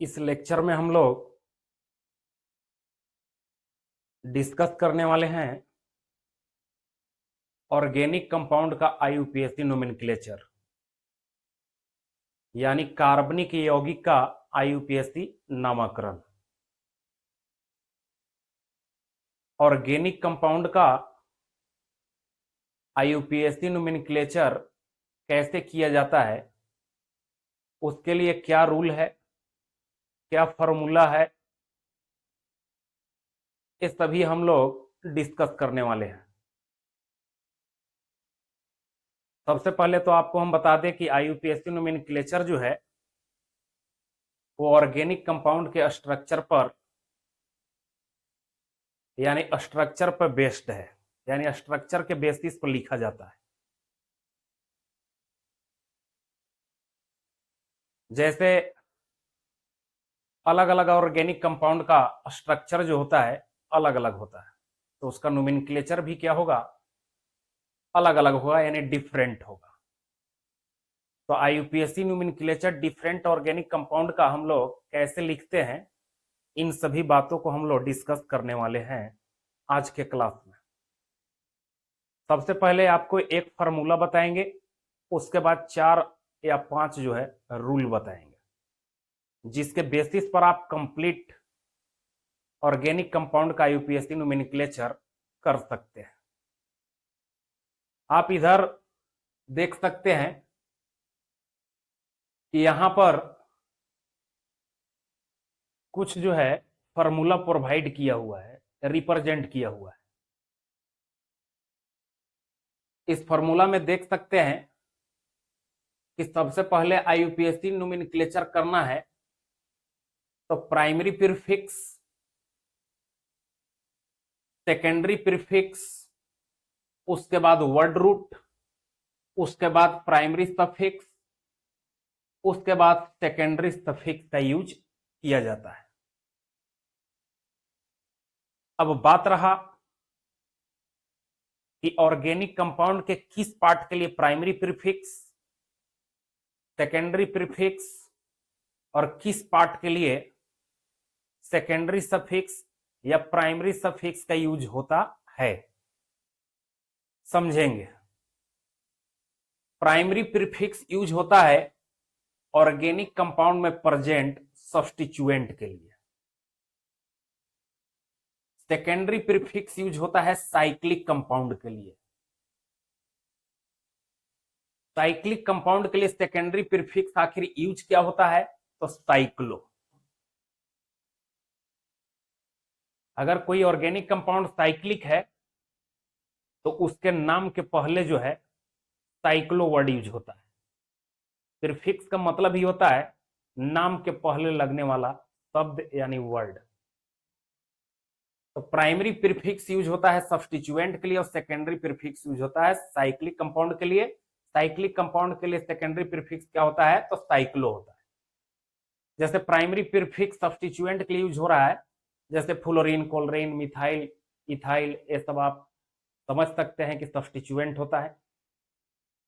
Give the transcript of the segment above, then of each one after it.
इस लेक्चर में हम लोग डिस्कस करने वाले हैं ऑर्गेनिक कंपाउंड का आईयूपीएसी नोमेनक्लेचर, यानी कार्बनिक यौगिक का आईयूपीएसी नामकरण। ऑर्गेनिक कंपाउंड का आईयूपीएसी नोमेनक्लेचर कैसे किया जाता है, उसके लिए क्या रूल है, क्या फॉर्मूला है, ये सभी हम लोग डिस्कस करने वाले हैं। सबसे पहले तो आपको हम बता दें कि आईयूपीएसी नोमेनक्लेचर जो है वो ऑर्गेनिक कंपाउंड के स्ट्रक्चर पर यानी स्ट्रक्चर पर बेस्ड है, यानी स्ट्रक्चर के बेसिस पर लिखा जाता है। जैसे अलग अलग ऑर्गेनिक कंपाउंड का स्ट्रक्चर जो होता है अलग अलग होता है, तो उसका नोमेनक्लेचर भी क्या होगा, अलग अलग होगा, यानी डिफरेंट होगा। तो IUPAC nomenclature different organic compound का हम लोग कैसे लिखते हैं, इन सभी बातों को हम लोग डिस्कस करने वाले हैं आज के क्लास में। सबसे पहले आपको एक फार्मूला बताएंगे, उसके बाद 4 या 5 जो है रूल बताएंगे, जिसके बेसिस पर आप कंप्लीट ऑर्गेनिक कंपाउंड का आईयूपीएसी नोमेनक्लेचर कर सकते हैं। आप इधर देख सकते हैं कि यहां पर कुछ जो है फार्मूला प्रोवाइड किया हुआ है, रिप्रेजेंट किया हुआ है। इस फार्मूला में देख सकते हैं कि सबसे पहले आईयूपीएसी नोमेनक्लेचर करना है तो प्राइमरी प्रीफिक्स, सेकेंडरी प्रीफिक्स, उसके बाद वर्ड रूट, उसके बाद प्राइमरी सफिक्स, उसके बाद सेकेंडरी सफिक्स का यूज किया जाता है। अब बात रहा कि ऑर्गेनिक कंपाउंड के किस पार्ट के लिए प्राइमरी प्रीफिक्स, सेकेंडरी प्रीफिक्स और किस पार्ट के लिए सेकेंडरी सफिक्स या प्राइमरी सफिक्स का यूज होता है, समझेंगे। प्राइमरी प्रीफिक्स यूज होता है ऑर्गेनिक कंपाउंड में प्रेजेंट सब्स्टिट्यूएंट के लिए। सेकेंडरी प्रीफिक्स यूज होता है साइक्लिक कंपाउंड के लिए। साइक्लिक कंपाउंड के लिए सेकेंडरी प्रीफिक्स आखिर यूज क्या होता है, तो साइक्लो। अगर कोई ऑर्गेनिक कंपाउंड साइक्लिक है तो उसके नाम के पहले जो है साइक्लो वर्ड यूज होता है। प्रीफिक्स का मतलब ही होता है नाम के पहले लगने वाला शब्द यानी वर्ड। तो प्राइमरी प्रीफिक्स यूज होता है सब्स्टिट्यूएंट के लिए और सेकेंडरी प्रीफिक्स यूज होता है साइक्लिक कंपाउंड के लिए। साइक्लिक कंपाउंड के लिए सेकेंडरी प्रीफिक्स क्या होता है, तो साइक्लो होता है। जैसे प्राइमरी प्रीफिक्स सब्स्टिट्यूएंट के लिए यूज हो रहा है, जैसे फ्लोरीन, क्लोरीन, मिथाइल, इथाइल, ये सब आप समझ सकते हैं कि सब्स्टिट्यूएंट होता है।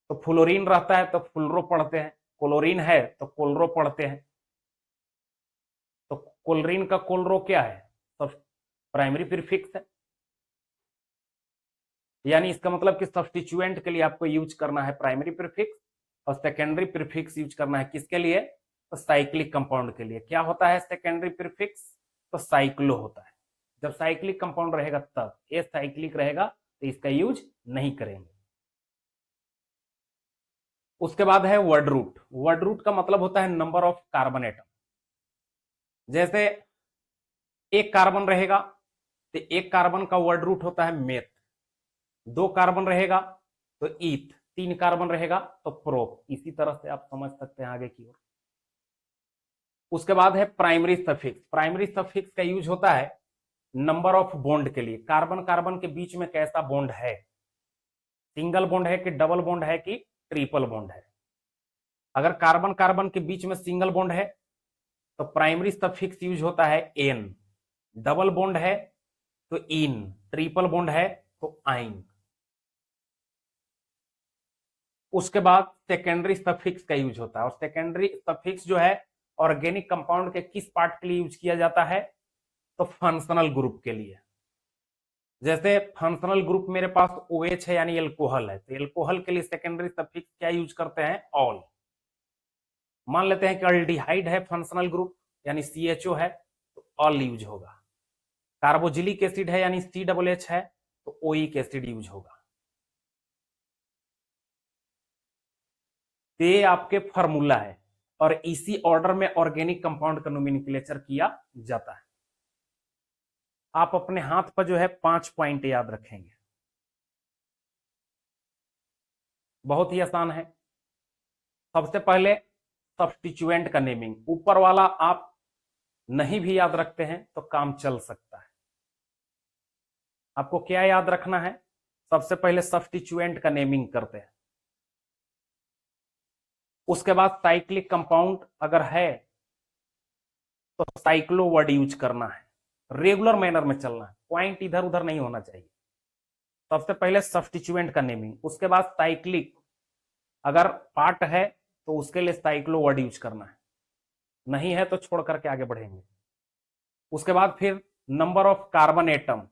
तो फ्लोरीन रहता है तो फ्लोरो पढ़ते हैं, क्लोरीन है तो कोलरो पढ़ते हैं। तो क्लोरीन का कोलरो क्या है, सब प्राइमरी प्रीफिक्स है। यानी इसका मतलब कि सब्स्टिट्यूएंट के लिए आपको यूज करना है प्राइमरी प्रीफिक्स और सेकेंडरी प्रीफिक्स यूज करना है किसके लिए, तो साइक्लिक कंपाउंड के लिए। क्या होता है सेकेंडरी प्रीफिक्स, तो साइक्लो होता है। जब साइक्लिक कंपाउंड रहेगा तब, ये साइक्लिक रहेगा तो इसका यूज नहीं करेंगे। उसके बाद है वर्ड रूट। वर्ड रूट का मतलब होता है नंबर ऑफ कार्बन एटम। जैसे एक कार्बन रहेगा तो एक कार्बन का वर्ड रूट होता है मेथ, 2 कार्बन रहेगा तो ईथ, 3 कार्बन रहेगा तो प्रोप। इसी तरह से आप समझ सकते हैं आगे की ओर। उसके बाद है प्राइमरी सफिक्स। प्राइमरी सफिक्स का यूज होता है नंबर ऑफ बॉन्ड के लिए, कार्बन कार्बन के बीच में कैसा बॉन्ड है, सिंगल बॉन्ड है कि डबल बॉन्ड है कि ट्रिपल बॉन्ड है। अगर कार्बन कार्बन के बीच में सिंगल बॉन्ड है तो प्राइमरी सफिक्स यूज होता है एन, डबल बॉन्ड है तो इन, ट्रिपल बॉन्ड है तो आइन। उसके बाद सेकेंडरी सफिक्स का यूज होता है, और सेकेंडरी सफिक्स जो है ऑर्गेनिक कंपाउंड के किस पार्ट के लिए यूज किया जाता है? तो फंक्शनल ग्रुप के लिए। जैसे फंक्शनल ग्रुप मेरे पास OH है यानी एल्कोहल है, तो एल्कोहल के लिए सेकेंडरी सफिक्स क्या यूज करते हैं? ऑल। मान लेते हैं कि अल्डिहाइड है फंक्शनल ग्रुप यानी CHO है, तो ऑल यूज होगा। कार्बोजिलिक एसिड है यानी COOH है, तो ओइक एसिड यूज होगा। ये आपके फार्मूला है और इसी ऑर्डर में ऑर्गेनिक कंपाउंड का नोमेनक्लेचर किया जाता है। आप अपने हाथ पर जो है 5 पॉइंट याद रखेंगे, बहुत ही आसान है। सबसे पहले सब्स्टिट्यूएंट का नेमिंग, ऊपर वाला आप नहीं भी याद रखते हैं तो काम चल सकता है। आपको क्या याद रखना है? सबसे पहले सब्स्टिट्यूएंट का नेमिंग करते हैं, उसके बाद साइक्लिक कंपाउंड अगर है तो साइक्लो वर्ड यूज करना है, रेगुलर मैनर में चलना है, पॉइंट इधर उधर नहीं होना चाहिए। सबसे पहले सब्स्टिट्यूएंट का नेमिंग, उसके बाद साइक्लिक अगर पार्ट है तो उसके लिए साइक्लो वर्ड यूज करना है, नहीं है तो छोड़ करके आगे बढ़ेंगे। उसके बाद फिर number of carbon atom,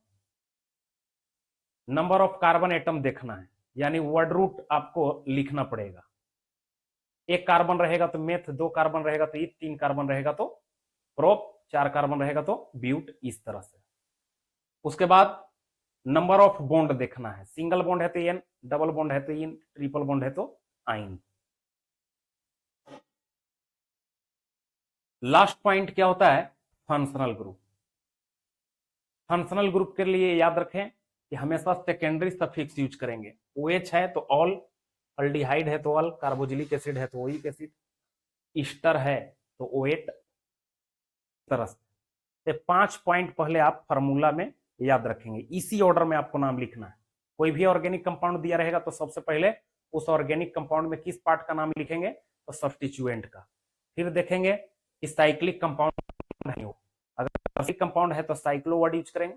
number of carbon atom देखना है, यानी वर्ड रूट आपको लिखना पड़ेगा। एक कार्बन रहेगा तो मेथ, दो कार्बन रहेगा तो ईथ, तीन कार्बन रहेगा तो प्रोप, चार कार्बन रहेगा तो ब्यूट, इस तरह से। उसके बाद नंबर ऑफ बॉन्ड देखना है, सिंगल बॉन्ड है तो एन, डबल बॉन्ड है तो इन, ट्रिपल बॉन्ड है तो आइन। लास्ट पॉइंट क्या होता है? Functional group. फंक्शनल ग्रुप के लिए याद रखें कि हमेशा सेकेंडरी सफिक्स यूज करेंगे। OH है तो ऑल, अल्डिहाइड है तो ऑल, कार्बोजिलिक एसिड है तो ओइक एसिड, ईस्टर है तो OH, तरह से। 5 पॉइंट पहले आप फार्मूला में याद रखेंगे, इसी ऑर्डर में आपको नाम लिखना है। कोई भी ऑर्गेनिक कंपाउंड दिया रहेगा तो सबसे पहले उस ऑर्गेनिक कंपाउंड में किस पार्ट का नाम लिखेंगे? तो सब्स्टिट्यूएंट का। फिर देखेंगे कि साइक्लिक कंपाउंड नहीं हो, अगर कंपाउंड है तो साइक्लो वर्ड यूज करेंगे,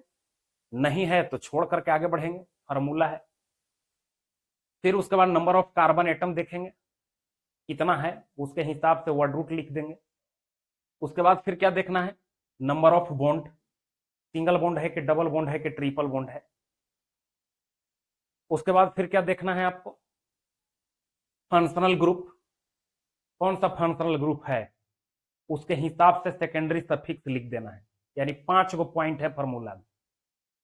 नहीं है तो छोड़ करके आगे बढ़ेंगे, फार्मूला है। फिर उसके बाद नंबर ऑफ कार्बन एटम देखेंगे, कितना है उसके हिसाब से वर्ड रूट लिख देंगे। उसके बाद फिर क्या देखना है? Number of bond, single bond है कि डबल बॉन्ड है कि ट्रिपल बॉन्ड है। उसके बाद फिर क्या देखना है आपको? फंक्शनल ग्रुप, कौन सा फंक्शनल ग्रुप है उसके हिसाब से सेकेंडरी सफिक्स लिख देना है। यानी 5 गो पॉइंट है फार्मूला में,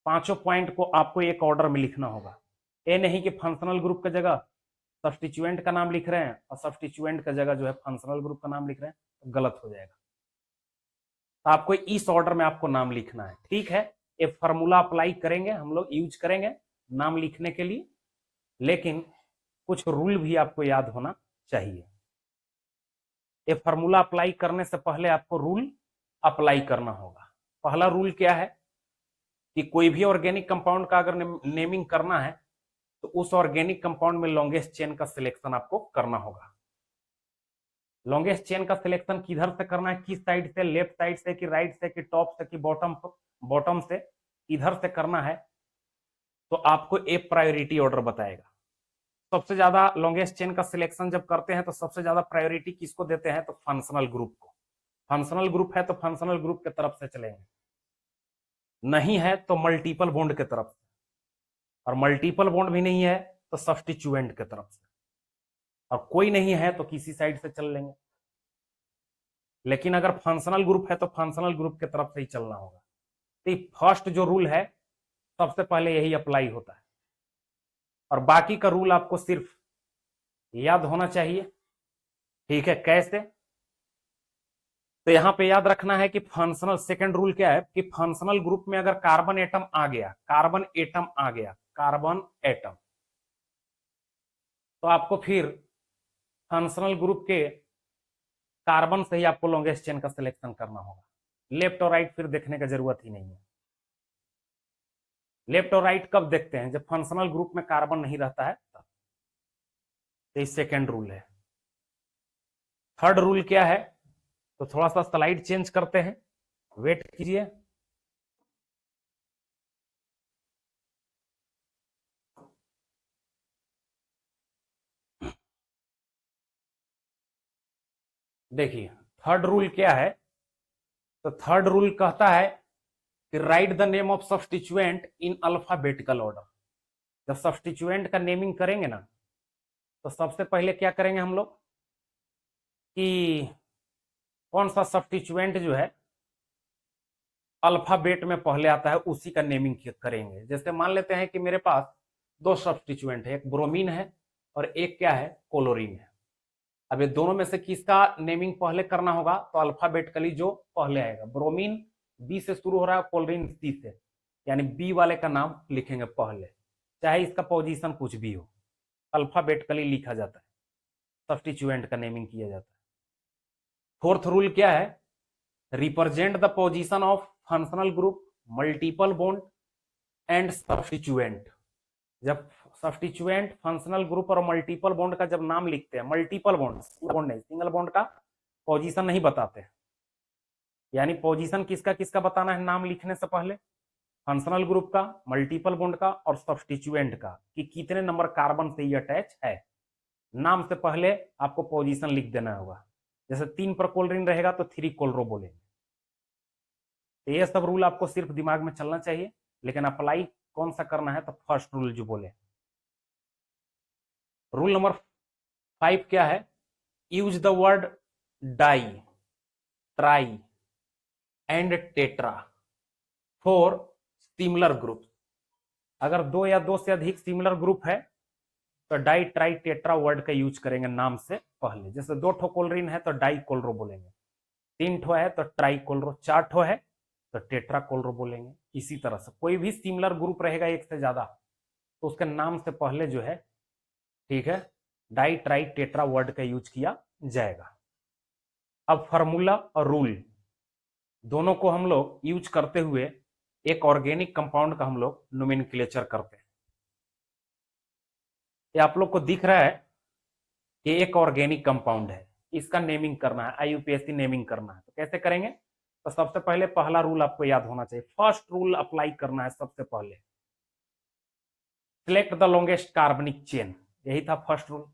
पांचों पॉइंट को आपको एक ऑर्डर में लिखना होगा। ये नहीं कि फंक्शनल ग्रुप की जगह सब्स्टिट्यूएंट का नाम लिख रहे हैं और सब्स्टिट्यूएंट की जगह जो है फंक्शनल ग्रुप का नाम लिख रहे हैं, तो गलत हो जाएगा। तो आपको इस ऑर्डर में आपको नाम लिखना है, ठीक है। ये फार्मूला अप्लाई करेंगे, हम लोग यूज करेंगे नाम लिखने के लिए, लेकिन कुछ रूल भी आपको याद होना चाहिए। ये फार्मूला अप्लाई करने से पहले आपको रूल अप्लाई करना होगा। पहला रूल क्या है कि कोई भी ऑर्गेनिक कंपाउंड का अगर नेमिंग करना है तो उस ऑर्गेनिक कंपाउंड में लॉन्गेस्ट चेन का सिलेक्शन आपको करना होगा। लॉन्गेस्ट चेन का सिलेक्शन किधर से करना है, किस साइड से, लेफ्ट साइड से कि राइट से कि टॉप से कि बॉटम, बॉटम से, इधर से करना है तो आपको एक प्रायोरिटी ऑर्डर बताएगा। सबसे ज्यादा लॉन्गेस्ट चेन का सिलेक्शन जब करते हैं तो सबसे ज्यादा प्रायोरिटी किसको देते हैं? तो फंक्शनल ग्रुप को। फंक्शनल ग्रुप है तो फंक्शनल ग्रुप की तरफ से चलेंगे, नहीं है तो मल्टीपल बॉन्ड की तरफ से, और मल्टीपल बॉन्ड भी नहीं है तो सब्स्टिट्यूएंट की तरफ से, और कोई नहीं है तो किसी साइड से चल लेंगे। लेकिन अगर फंक्शनल ग्रुप है तो फंक्शनल ग्रुप की तरफ से ही चलना होगा। तो फर्स्ट जो रूल है सबसे पहले यही अप्लाई होता है, और बाकी का रूल आपको सिर्फ याद होना चाहिए, ठीक है। कैसे? तो यहां पे याद रखना है कि फंक्शनल, सेकंड रूल क्या है कि फंक्शनल ग्रुप में अगर कार्बन एटम आ गया, कार्बन एटम आ गया, कार्बन एटम, तो आपको फिर फंक्शनल ग्रुप के कार्बन से ही आपको लॉन्गेस्ट चेन का सिलेक्शन करना होगा। लेफ्ट और राइट फिर देखने की जरूरत ही नहीं है। लेफ्ट और राइट कब देखते हैं? जब फंक्शनल ग्रुप में कार्बन नहीं रहता है तब। तो ये सेकेंड रूल है। थर्ड रूल क्या है? तो थोड़ा सा स्लाइड चेंज करते हैं, वेट कीजिए। देखिए थर्ड रूल क्या है? तो थर्ड रूल कहता है कि right the name of substituent in alphabetical order. जब सब्स्टिट्यूएंट का नेमिंग करेंगे ना, तो सबसे पहले क्या करेंगे हम लोग कि कौन सा सब्स्टिट्यूएंट जो है अल्फाबेट में पहले आता है उसी का नेमिंग करेंगे। जैसे मान लेते हैं कि मेरे पास दो सब्स्टिट्यूएंट है, एक ब्रोमीन है और एक क्या है, क्लोरीन है। अब ये दोनों में से किसका नेमिंग पहले करना होगा? तो अल्फाबेटिकली जो पहले आएगा। ब्रोमीन बी से शुरू हो रहा है, क्लोरीन सी से, यानी बी वाले का नाम लिखेंगे पहले, चाहे इसका पोजीशन कुछ भी हो, अल्फाबेटिकली लिखा जाता है, सब्स्टिट्यूएंट का नेमिंग किया जाता है। फोर्थ रूल क्या है? Represent the position of functional group, multiple bond and substituent. जब सब्स्टिट्यूएंट, फंक्शनल ग्रुप और मल्टीपल बॉन्ड का जब नाम लिखते हैं, मल्टीपल बॉन्ड, बॉन्ड नहीं, सिंगल बॉन्ड का पोजीशन नहीं बताते, यानी पोजीशन किसका किसका बताना है नाम लिखने से पहले? फंक्शनल ग्रुप का, मल्टीपल बॉन्ड का और सब्स्टिट्यूएंट का, कि कितने नंबर कार्बन से ये अटैच है। नाम से पहले आपको पोजीशन लिख देना होगा। जैसे 3 पर क्लोरीन रहेगा तो 3 क्लोरो बोलेंगे। तो ये सब रूल आपको सिर्फ दिमाग में चलना चाहिए, लेकिन अप्लाई कौन सा करना है? तो फर्स्ट रूल जो बोले। रूल नंबर 5 क्या है? Use the word di, tri and tetra for similar group. अगर दो या दो से अधिक सिमिलर ग्रुप है तो डाई, ट्राई, टेट्रा वर्ड का यूज करेंगे नाम से पहले। जैसे 2 ठो क्लोरीन है तो डाई क्लोरो बोलेंगे, 3 ठो है तो ट्राई क्लोरो, 4 ठो है तो टेट्रा क्लोरो बोलेंगे। इसी तरह से कोई भी सिमिलर ग्रुप रहेगा एक से ज्यादा तो उसके नाम से पहले जो है, ठीक है, डाई, ट्राई, टेट्रा वर्ड का यूज किया जाएगा। अब फार्मूला और रूल दोनों को हम लोग यूज करते हुए एक ऑर्गेनिक कंपाउंड का हम लोग नोमेनक्लेचर करते हैं। ये आप लोग को दिख रहा है कि एक ऑर्गेनिक कंपाउंड है, इसका नेमिंग करना है, आईयूपीएसी नेमिंग करना है। तो कैसे करेंगे? तो सबसे पहले पहला रूल आपको याद होना चाहिए, फर्स्ट रूल अप्लाई करना है सबसे पहले, सिलेक्ट द लॉन्गेस्ट कार्बनिक चेन। यही था first rule,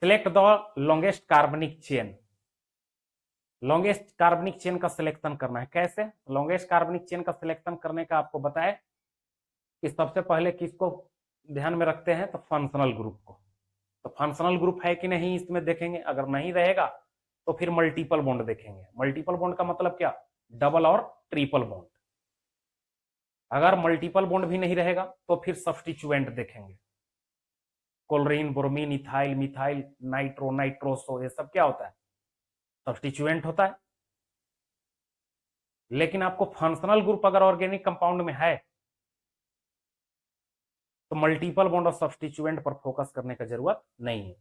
select the longest कार्बनिक चेन। लॉन्गेस्ट कार्बनिक चेन का सिलेक्शन करना है। कैसे? लॉन्गेस्ट कार्बनिक चेन का सिलेक्शन करने का आपको बताया कि सबसे पहले किसको ध्यान में रखते हैं? तो फंक्शनल ग्रुप को। तो फंक्शनल ग्रुप है कि नहीं इसमें देखेंगे, अगर नहीं रहेगा तो फिर मल्टीपल बॉन्ड देखेंगे। मल्टीपल बॉन्ड का मतलब क्या? डबल और ट्रिपल बॉन्ड। अगर मल्टीपल बॉन्ड भी नहीं रहेगा तो फिर सब्स्टिट्यूएंट देखेंगे, chlorine, bromine, ethyl, methyl, nitro, nitroso, ये सब क्या होता है? सब्स्टिट्यूएंट होता है। लेकिन आपको फंक्शनल ग्रुप अगर ऑर्गेनिक कंपाउंड में है तो मल्टीपल बॉन्ड और सब्स्टिट्यूएंट पर फोकस करने की जरूरत नहीं है।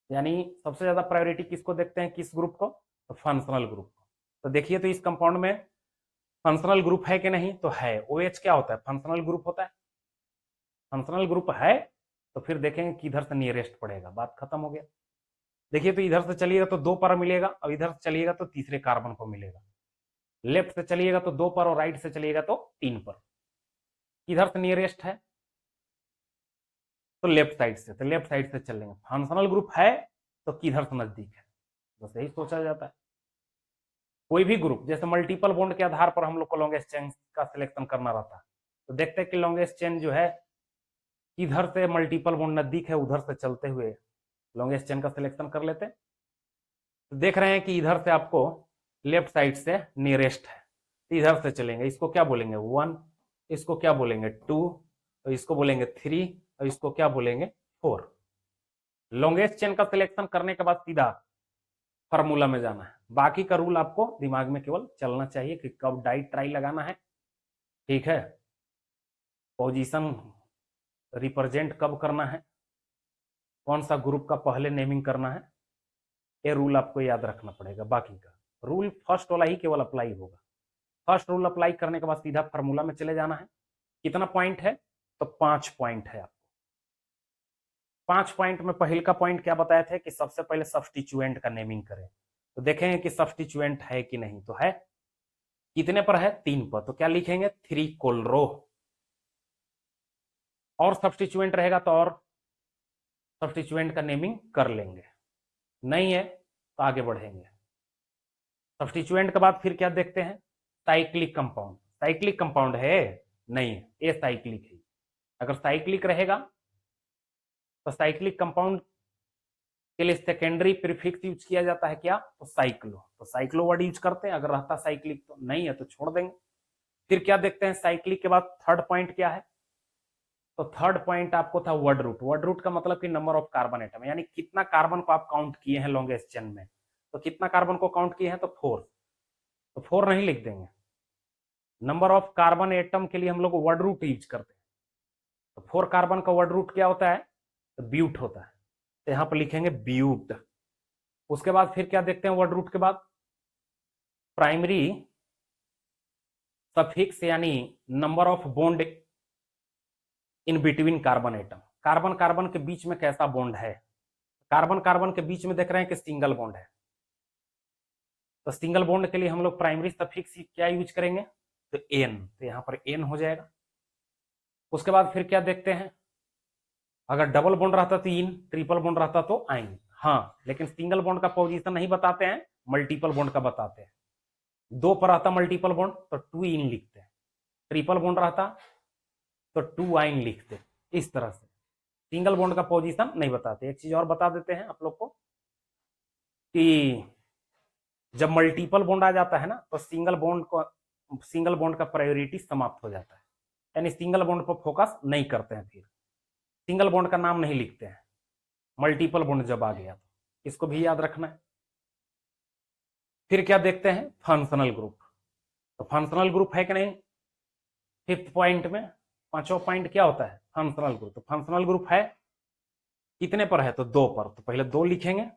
यानी सबसे ज्यादा प्रायोरिटी किसको देखते हैं, किस ग्रुप को? तो फंक्शनल ग्रुप को। तो देखिए तो इस कंपाउंड में फंक्शनल ग्रुप है कि नहीं? तो है। OH क्या होता है? फंक्शनल ग्रुप होता है। फंक्शनल ग्रुप है तो फिर देखेंगे किधर से नियरेस्ट पड़ेगा, बात खत्म हो गया। देखिए तो इधर से चलिएगा तो 2 पर मिलेगा और इधर से चलिएगा तो तीसरे कार्बन पर मिलेगा। लेफ्ट से चलिएगा तो 2 पर और राइट से चलिएगा तो 3 पर। किधर से नियरेस्ट है? तो लेफ्ट साइड से, तो लेफ्ट साइड से चलेंगे। फंक्शनल ग्रुप है तो किधर से नजदीक है, बस यही सोचा जाता है। कोई भी ग्रुप, जैसे मल्टीपल बॉन्ड के आधार पर हम लोग को लॉन्गेस्ट चेन का सिलेक्शन करना रहता है, तो देखते हैं कि लॉन्गेस्ट चेन जो है किधर से मल्टीपल बॉन्ड नजदीक है, उधर से चलते हुए लॉन्गेस्ट चेन का सिलेक्शन कर लेते हैं। तो देख रहे हैं कि इधर से आपको लेफ्ट साइड से नियरेस्ट है, तो इधर से चलेंगे। इसको क्या बोलेंगे? 1, इसको क्या बोलेंगे? 2, और इसको बोलेंगे 3, और इसको क्या बोलेंगे? 4। लॉन्गेस्ट चेन का सिलेक्शन करने के बाद सीधा फार्मूला में जाना है। बाकी का रूल आपको दिमाग में केवल चलना चाहिए कि कब डाई, ट्राई लगाना है, ठीक है, पोजीशन रिप्रेजेंट कब करना है, कौन सा ग्रुप का पहले नेमिंग करना है, ये रूल आपको याद रखना पड़ेगा। बाकी का रूल फर्स्ट वाला ही केवल अप्लाई होगा। फर्स्ट रूल अप्लाई करने के बाद सीधा फार्मूला में चले जाना है। कितना पॉइंट है? तो 5 पॉइंट है। आपको 5 पॉइंट में पहले का पॉइंट क्या बताया था कि सबसे पहले सब्स्टिट्यूएंट का नेमिंग करें। तो देखेंगे कि सब्स्टिट्यूएंट है कि नहीं, तो है। कितने पर है? 3 पर, तो क्या लिखेंगे? 3 कोलरो। और सब्स्टिट्यूएंट रहेगा तो और सब्स्टिट्यूएंट का नेमिंग कर लेंगे। नहीं है तो तो आगे बढ़ेंगे। सब्स्टिट्यूएंट के बाद फिर क्या देखते हैं, साइक्लिक कंपाउंड। साइक्लिक कंपाउंड है नहीं, ये साइक्लिक है। अगर साइक्लिक रहेगा तो साइक्लिक कंपाउंड के लिए सेकेंडरी प्रीफिक्स यूज किया जाता है क्या, तो साइक्लो। तो साइक्लो वर्ड यूज करते हैं अगर रहता साइक्लिक, तो नहीं है तो छोड़ देंगे। फिर क्या देखते हैं साइक्लिक के बाद थर्ड पॉइंट क्या है, तो थर्ड पॉइंट आपको था वर्ड रूट। वर्ड रूट का मतलब कि नंबर ऑफ कार्बन एटम, यानी कितना कार्बन को आप काउंट किए हैं लॉन्गेस्ट चेन में। तो कितना कार्बन को काउंट किए हैं, तो 4। तो 4 नहीं लिख देंगे, नंबर ऑफ कार्बन एटम के लिए हम लोग वर्ड रूट यूज करते हैं। तो 4 कार्बन का वर्ड रूट क्या होता है, तो ब्यूट होता है। तो यहां पर लिखेंगे ब्यूट। उसके बाद फिर क्या देखते हैं वर्ड रूट के बाद, प्राइमरी सफिक्स यानी number of bond in between carbon atom. Carbon carbon के बीच में कैसा बॉन्ड है, कार्बन कार्बन के बीच में देख रहे हैं कि सिंगल बॉन्ड है। तो सिंगल बॉन्ड के लिए हम लोग प्राइमरी सफिक्स क्या यूज करेंगे, तो एन। तो यहां पर एन हो जाएगा। उसके बाद फिर क्या देखते हैं, अगर डबल बॉन्ड रहता तो इन, ट्रिपल बॉन्ड रहता तो आइन। हाँ, लेकिन सिंगल बॉन्ड का पोजीशन नहीं बताते हैं, मल्टीपल बॉन्ड का बताते हैं। 2 पर रहता मल्टीपल बॉन्ड तो 2 इन लिखते हैं, ट्रिपल बॉन्ड रहता तो 2 आइन लिखते। इस तरह से सिंगल बॉन्ड का पोजीशन नहीं बताते। एक चीज और बता देते हैं आप लोग को कि जब मल्टीपल बॉन्ड आ जाता है ना, तो सिंगल बॉन्ड का प्रायोरिटी समाप्त हो जाता है, यानी सिंगल बॉन्ड पर फोकस नहीं करते हैं, फिर सिंगल बॉन्ड का नाम नहीं लिखते हैं। मल्टीपल बॉन्ड जब आ गया तो इसको भी याद रखना है। फिर क्या देखते हैं, फंक्शनल ग्रुप। तो फंक्शनल ग्रुप है कि नहीं, फिफ्थ पॉइंट में पांचवा पॉइंट क्या होता है, फंक्शनल ग्रुप। तो फंक्शनल ग्रुप है कितने पर है, तो 2 पर। तो पहले 2 लिखेंगे।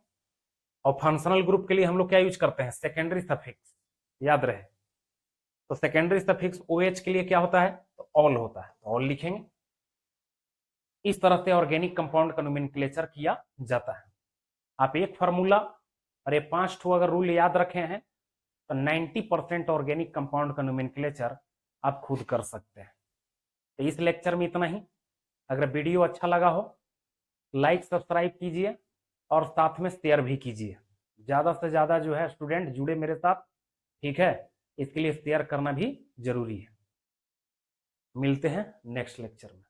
और फंक्शनल ग्रुप के लिए हम लोग क्या यूज करते हैं, सेकेंडरी सफिक्स, याद रहे। तो सेकेंडरी सफिक्स OH के लिए क्या होता है, तो ऑल होता है, तो ऑल लिखेंगे। इस तरह से ऑर्गेनिक कंपाउंड का नोमेनक्लेचर किया जाता है। आप एक फार्मूला और ये 5 ठो अगर रूल याद रखे हैं तो 90% ऑर्गेनिक कंपाउंड का नोमेनक्लेचर आप खुद कर सकते हैं। तो इस लेक्चर में इतना ही। अगर वीडियो अच्छा लगा हो, लाइक सब्सक्राइब कीजिए और साथ में शेयर भी कीजिए। ज़्यादा से ज़्यादा जो है स्टूडेंट जुड़े मेरे साथ, ठीक है। इसके लिए शेयर करना भी जरूरी है। मिलते हैं नेक्स्ट लेक्चर में।